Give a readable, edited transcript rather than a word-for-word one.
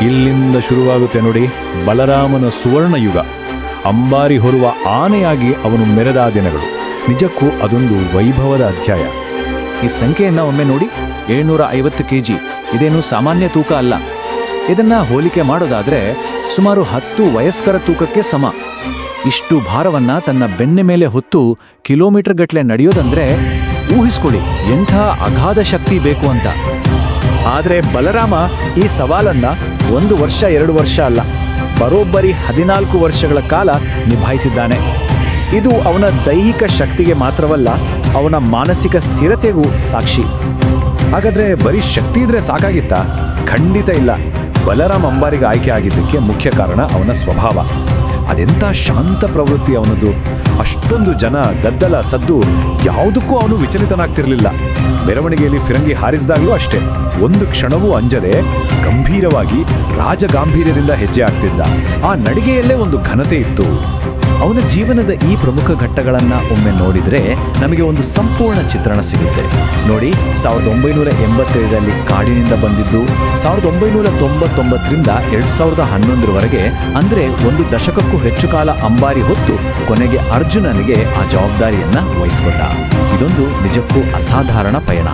ಇಲ್ಲಿಂದ ಶುರುವಾಗುತ್ತೆ ನೋಡಿ ಬಲರಾಮನ ಸುವರ್ಣ ಯುಗ. ಅಂಬಾರಿ ಹೊರುವ ಆನೆಯಾಗಿ ಅವನು ಮೆರೆದ ದಿನಗಳು. ನಿಜಕ್ಕೂ ಅದೊಂದು ವೈಭವದ ಅಧ್ಯಾಯ. ಈ ಸಂಖ್ಯೆಯನ್ನು ಒಮ್ಮೆ ನೋಡಿ, 750 kg. ಇದೇನು ಸಾಮಾನ್ಯ ತೂಕ ಅಲ್ಲ. ಇದನ್ನ ಹೋಲಿಕೆ ಮಾಡೋದಾದ್ರೆ ಸುಮಾರು 10 ವಯಸ್ಕರ ತೂಕಕ್ಕೆ ಸಮ. ಇಷ್ಟು ಭಾರವನ್ನ ತನ್ನ ಬೆನ್ನ ಮೇಲೆ ಹೊತ್ತು ಕಿಲೋಮೀಟರ್ ಗಟ್ಟಲೆ ನಡೆಯೋದಂದ್ರೆ ಊಹಿಸ್ಕೊಳ್ಳಿ ಎಂಥ ಅಗಾಧ ಶಕ್ತಿ ಬೇಕು ಅಂತ. ಆದರೆ ಬಲರಾಮ ಈ ಸವಾಲನ್ನ 1 ವರ್ಷ 2 ವರ್ಷ ಅಲ್ಲ, ಬರೋಬ್ಬರಿ 14 ವರ್ಷಗಳ ಕಾಲ ನಿಭಾಯಿಸಿದ್ದಾನೆ. ಇದು ಅವನ ದೈಹಿಕ ಶಕ್ತಿಗೆ ಮಾತ್ರವಲ್ಲ, ಅವನ ಮಾನಸಿಕ ಸ್ಥಿರತೆಗೂ ಸಾಕ್ಷಿ. ಹಾಗಾದ್ರೆ ಬರೀ ಶಕ್ತಿ ಇದ್ರೆ ಸಾಕಾಗಿತ್ತಾ? ಖಂಡಿತ ಇಲ್ಲ. ಬಲರಾಮ್ ಅಂಬಾರಿಗೆ ಆಯ್ಕೆ ಆಗಿದ್ದಕ್ಕೆ ಮುಖ್ಯ ಕಾರಣ ಅವನ ಸ್ವಭಾವ. ಅದೆಂಥ ಶಾಂತ ಪ್ರವೃತ್ತಿ ಅವನದು. ಅಷ್ಟೊಂದು ಜನ, ಗದ್ದಲ, ಸದ್ದು ಯಾವುದಕ್ಕೂ ಅವನು ವಿಚಲಿತನಾಗ್ತಿರ್ಲಿಲ್ಲ. ಮೆರವಣಿಗೆಯಲ್ಲಿ ಫಿರಂಗಿ ಹಾರಿಸಿದಾಗಲೂ ಅಷ್ಟೇ, ಒಂದು ಕ್ಷಣವೂ ಅಂಜದೆ ಗಂಭೀರವಾಗಿ ರಾಜಗಾಂಭೀರ್ಯದಿಂದ ಹೆಜ್ಜೆ ಆಗ್ತಿದ್ದ. ಆ ನಡಿಗೆಯಲ್ಲೇ ಒಂದು ಘನತೆ ಇತ್ತು. ಅವನ ಜೀವನದ ಈ ಪ್ರಮುಖ ಘಟ್ಟಗಳನ್ನು ಒಮ್ಮೆ ನೋಡಿದರೆ ನಮಗೆ ಒಂದು ಸಂಪೂರ್ಣ ಚಿತ್ರಣ ಸಿಗುತ್ತೆ. ನೋಡಿ, 1987ರಲ್ಲಿ ಕಾಡಿನಿಂದ ಬಂದಿದ್ದು, 1999ರಿಂದ 2011ರವರೆಗೆ ಅಂದರೆ 1 ದಶಕಕ್ಕೂ ಹೆಚ್ಚು ಕಾಲ ಅಂಬಾರಿ ಹೊತ್ತು ಕೊನೆಗೆ ಅರ್ಜುನನಿಗೆ ಆ ಜವಾಬ್ದಾರಿಯನ್ನ ವಹಿಸಿಕೊಂಡ. ಇದೊಂದು ನಿಜಕ್ಕೂ ಅಸಾಧಾರಣ ಪಯಣ.